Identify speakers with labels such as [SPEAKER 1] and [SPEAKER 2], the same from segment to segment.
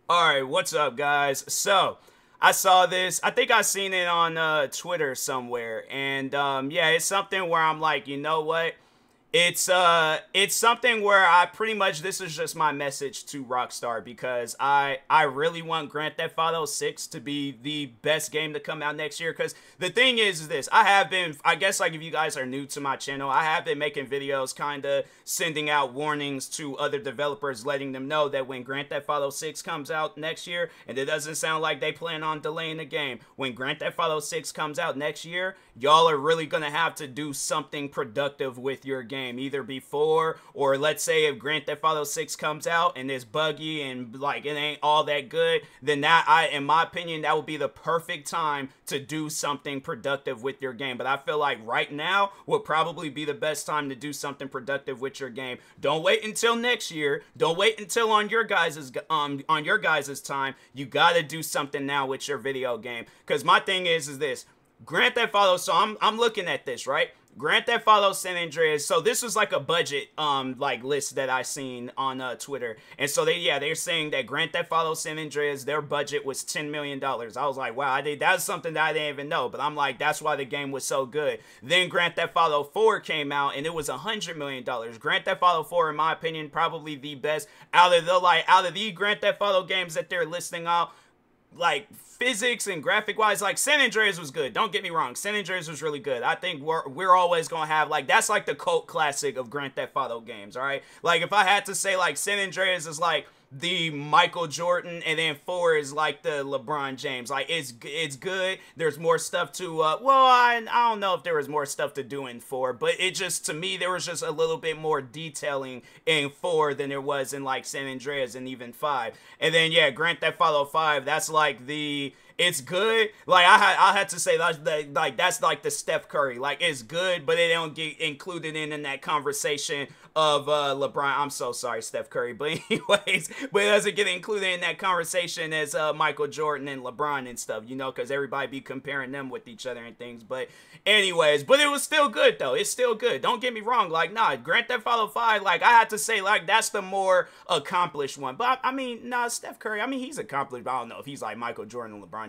[SPEAKER 1] Alright, what's up, guys? So, I saw this. I think I seen it on Twitter somewhere. And, yeah, it's something where I'm like, you know what? It's something where I pretty much, this is just my message to Rockstar, because I really want Grand Theft Auto 6 to be the best game to come out next year. Because the thing is this, I guess, like, if you guys are new to my channel, I have been making videos kind of sending out warnings to other developers, letting them know that when Grand Theft Auto 6 comes out next year, and it doesn't sound like they plan on delaying the game, when Grand Theft Auto 6 comes out next year, y'all are really gonna have to do something productive with your game, either before, or let's say if Grand Theft Auto 6 comes out and it's buggy and like it ain't all that good, then in my opinion, that would be the perfect time to do something productive with your game. But I feel like right now would probably be the best time to do something productive with your game. Don't wait until next year. Don't wait until on your guys's time. You gotta do something now with your video game. Because my thing is this. Grand Theft Auto, so I'm looking at this, right? Grand Theft Auto San Andreas. So this was like a budget like list that I seen on Twitter. And so they're saying that Grand Theft Auto San Andreas, their budget was $10 million. I was like, wow, that's something that I didn't even know. But I'm like, that's why the game was so good. Then Grand Theft Auto 4 came out and it was $100 million. Grand Theft Auto 4, in my opinion, probably the best out of the Grand Theft Auto games that they're listing out. Like physics and graphic wise, like San Andreas was good. Don't get me wrong, San Andreas was really good. I think we're always gonna have, like, that's like the cult classic of Grand Theft Auto games. All right, like if I had to say, like, San Andreas is like the Michael Jordan, and then 4 is like the LeBron James. Like it's good. There's more stuff to I don't know if there was more stuff to do in 4, but it just, to me, there was just a little bit more detailing in 4 than there was in like San Andreas and even 5. And then yeah, Grand Theft Auto 5, that's like it's good. Like I had to say that's like the Steph Curry. Like it's good, but they don't get included in that conversation of LeBron. I'm so sorry, Steph Curry, but anyways, but it doesn't get included in that conversation as Michael Jordan and LeBron and stuff, you know, because everybody be comparing them with each other and things. But anyways, but it was still good though. It's still good. Don't get me wrong. Like Grand Theft Auto 5, like I had to say, like that's the more accomplished one. But I mean, Steph Curry, I mean, he's accomplished, but I don't know if he's like Michael Jordan and LeBron.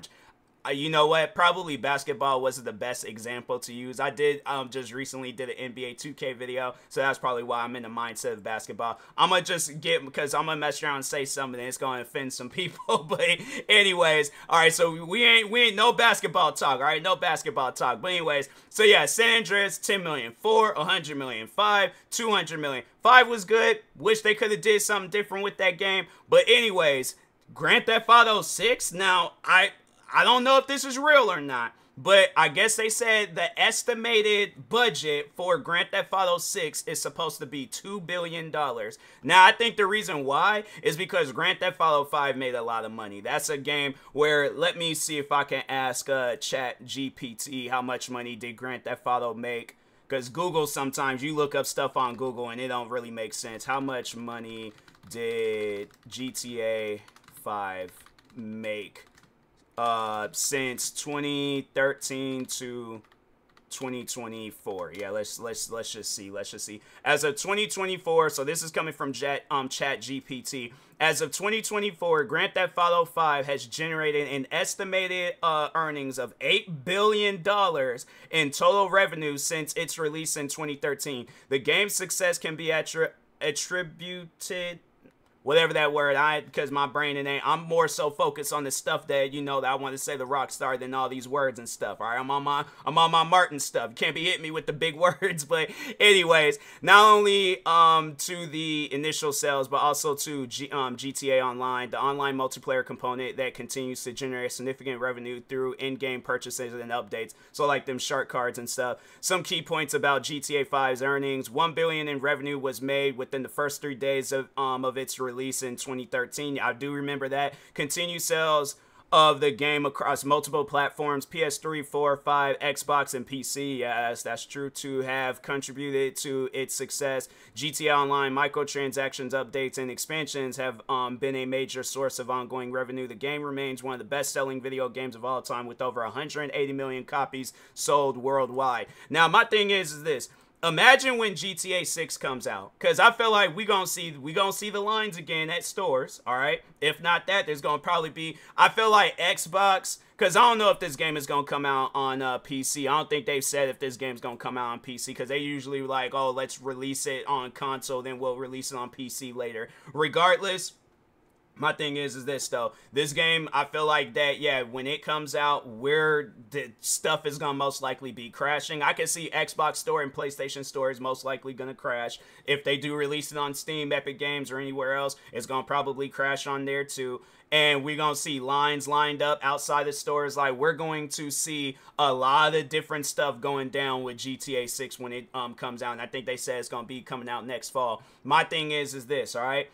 [SPEAKER 1] You know what? Probably basketball wasn't the best example to use. I did just recently did an NBA 2K video, so that's probably why I'm in the mindset of basketball. I'm gonna just because I'm gonna mess around and say something and it's gonna offend some people. But anyways, all right. So we ain't no basketball talk. All right, no basketball talk. But anyways, so yeah, San Andreas 10 million, 4 100 million, 5 200 million. 5 was good. Wish they could have did something different with that game. But anyways, Grand Theft Auto 6. Now I don't know if this is real or not, but I guess they said the estimated budget for Grand Theft Auto 6 is supposed to be $2 billion. Now, I think the reason why is because Grand Theft Auto 5 made a lot of money. That's a game where, let me see if I can ask Chat GPT how much money did Grand Theft Auto make. Because Google, sometimes you look up stuff on Google and it don't really make sense. How much money did GTA 5 make since 2013 to 2024? Yeah, let's just see. As of 2024, so this is coming from Chat GPT. As of 2024, Grand Theft Auto 5 has generated an estimated earnings of $8 billion in total revenue since its release in 2013. The game's success can be attributed, whatever that word, because my brain I'm more so focused on the stuff that, you know, that I want to say the Rockstar than all these words and stuff. All right, I'm on my Martin stuff. You can't be hitting me with the big words. But anyways, not only to the initial sales, but also to GTA Online, the online multiplayer component that continues to generate significant revenue through in-game purchases and updates. So like them shark cards and stuff. Some key points about GTA 5's earnings: $1 billion in revenue was made within the first 3 days of its release in 2013. I do remember that. Continued sales of the game across multiple platforms, PS3, 4, 5, Xbox, and PC. Yes, that's true, to have contributed to its success. GTA Online microtransactions, updates, and expansions have been a major source of ongoing revenue. The game remains one of the best-selling video games of all time, with over 180 million copies sold worldwide. Now, my thing is this. Imagine when GTA 6 comes out, because I feel like we gonna see the lines again at stores. All right, if not that, there's gonna probably be. I feel like Xbox, because I don't know if this game is gonna come out on PC. I don't think they've said if this game's gonna come out on PC, because they usually like, oh, let's release it on console, then we'll release it on PC later. Regardless. My thing is this though. This game, I feel like that, yeah, when it comes out, where the stuff is going to most likely be crashing. I can see Xbox Store and PlayStation Store is most likely going to crash. If they do release it on Steam, Epic Games, or anywhere else, it's going to probably crash on there too. And we're going to see lines lined up outside the stores. Like, we're going to see a lot of different stuff going down with GTA 6 when it comes out. And I think they said it's going to be coming out next fall. My thing is this, all right?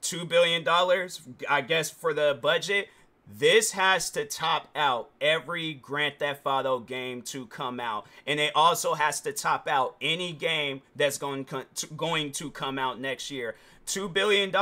[SPEAKER 1] $2 billion, I guess, for the budget. This has to top out every Grand Theft Auto game to come out. And it also has to top out any game that's going to come out next year. $2 billion.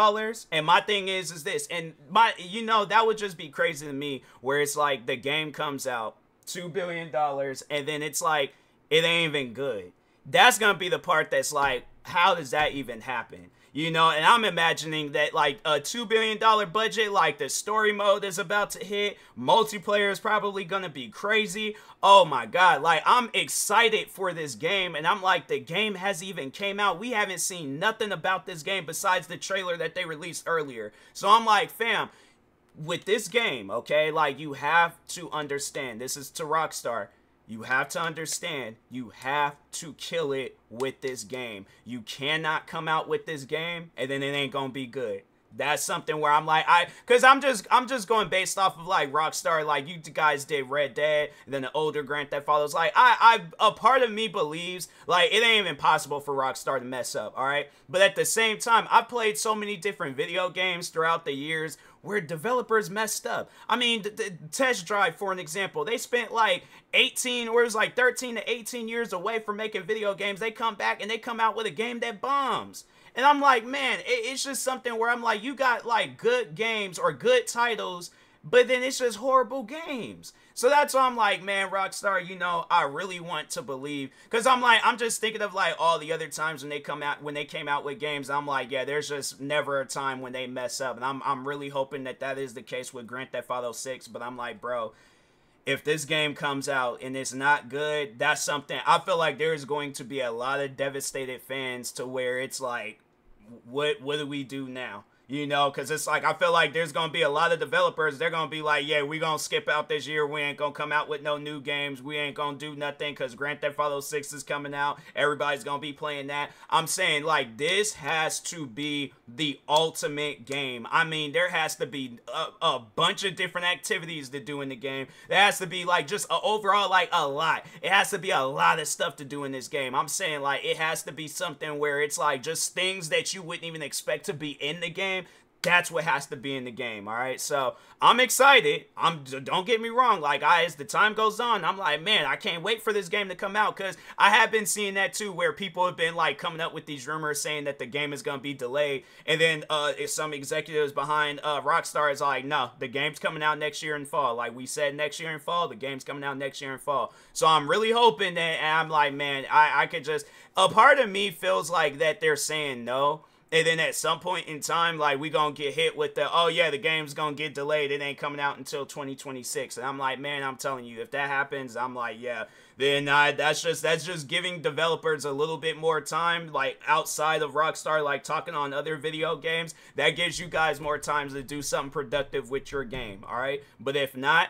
[SPEAKER 1] And my thing is this. And that would just be crazy to me, where it's like the game comes out, $2 billion, and then it's like, it ain't even good. That's going to be the part that's like, how does that even happen? And I'm imagining that like a $2 billion budget, like the story mode is about to hit. Multiplayer is probably going to be crazy. Oh my God. Like, I'm excited for this game. And I'm like, the game hasn't even came out. We haven't seen nothing about this game besides the trailer that they released earlier. So I'm like, fam, with this game, okay, like, you have to understand, this is to Rockstar. You have to understand, you have to kill it with this game. You cannot come out with this game and then it ain't gonna be good. That's something where I'm like, because I'm just going based off of like Rockstar, like you guys did Red Dead, and then the older Grand Theft Autos. Like, a part of me believes like it ain't even possible for Rockstar to mess up, all right? But at the same time, I've played so many different video games throughout the years where developers messed up. I mean, the Test Drive, for an example, they spent like 13 to 18 years away from making video games. They come back and they come out with a game that bombs. And I'm like, man, it's just something where I'm like, you got like good games or good titles, but then it's just horrible games. So that's why I'm like, man, Rockstar, I really want to believe, because I'm just thinking of like all the other times when they came out with games. I'm like, yeah, there's just never a time when they mess up, and I'm really hoping that is the case with Grand Theft Auto 6. But I'm like, bro, if this game comes out and it's not good, that's something. I feel like there's going to be a lot of devastated fans to where it's like, what do we do now? Because it's like, I feel like there's going to be a lot of developers. They're going to be like, yeah, we going to skip out this year. We ain't going to come out with no new games. We ain't going to do nothing because Grand Theft Auto 6 is coming out. Everybody's going to be playing that. I'm saying, like, this has to be the ultimate game. I mean, there has to be a bunch of different activities to do in the game. There has to be, like, just overall, like, a lot. It has to be a lot of stuff to do in this game. I'm saying, like, it has to be something where it's, like, just things that you wouldn't even expect to be in the game. That's what has to be in the game, all right? So I'm excited. Don't get me wrong. Like, as the time goes on, I'm like, man, I can't wait for this game to come out, because I have been seeing that too, where people have been like coming up with these rumors saying that the game is gonna be delayed, and then some executives behind Rockstar is like, no, the game's coming out next year in fall. Like we said, next year in fall, the game's coming out next year in fall. So I'm really hoping that, and I'm like, man, I could just, a part of me feels like that they're saying no. And then at some point in time, like, we gonna get hit with the, oh yeah, the game's gonna get delayed. It ain't coming out until 2026. And I'm like, man, I'm telling you, if that happens, I'm like, yeah, then that's just giving developers a little bit more time, like, outside of Rockstar, like, talking on other video games. That gives you guys more time to do something productive with your game, all right? But if not,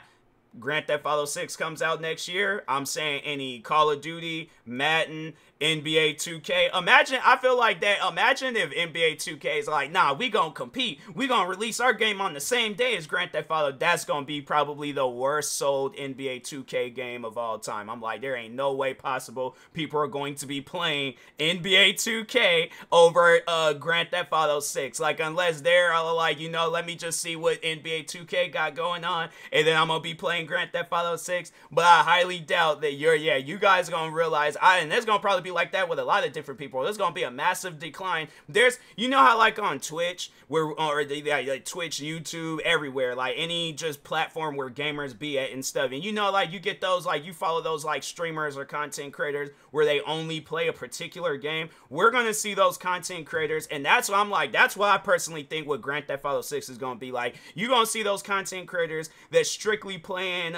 [SPEAKER 1] Grand Theft Auto 6 comes out next year. I'm saying any Call of Duty, Madden, NBA 2K. Imagine if NBA 2K is like, nah, we gonna compete. We gonna release our game on the same day as Grand Theft Auto. That's gonna be probably the worst sold NBA 2K game of all time. I'm like, there ain't no way possible people are going to be playing NBA 2K over Grand Theft Auto 6. Like, unless they're like, let me just see what NBA 2K got going on, and then I'm gonna be playing Grand Theft Auto 6. But I highly doubt that you guys are gonna realize, and there's gonna probably be be like that with a lot of different people. There's going to be a massive decline. There's, you know how like on Twitch, or like Twitch, YouTube, everywhere, like any just platform where gamers be at and stuff. And you know, like you get those, like you follow those like streamers or content creators where they only play a particular game. We're going to see those content creators, and that's what I'm like, that's what I personally think what Grand Theft Auto 6 is going to be like. You're going to see those content creators that strictly playing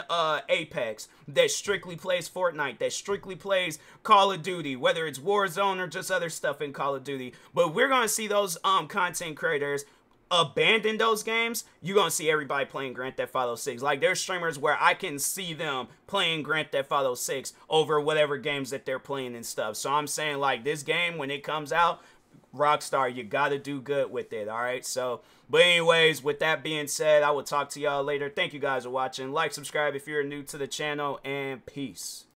[SPEAKER 1] Apex, that strictly plays Fortnite, that strictly plays Call of Duty, whether it's Warzone or just other stuff in Call of Duty. But we're going to see those content creators abandon those games. You're going to see everybody playing Grand Theft Auto 6. Like, there's streamers where I can see them playing Grand Theft Auto 6 over whatever games that they're playing and stuff. So I'm saying, like, this game, when it comes out, Rockstar, you got to do good with it, all right? So, but anyways, with that being said, I will talk to y'all later. Thank you guys for watching. Like, subscribe if you're new to the channel, and peace.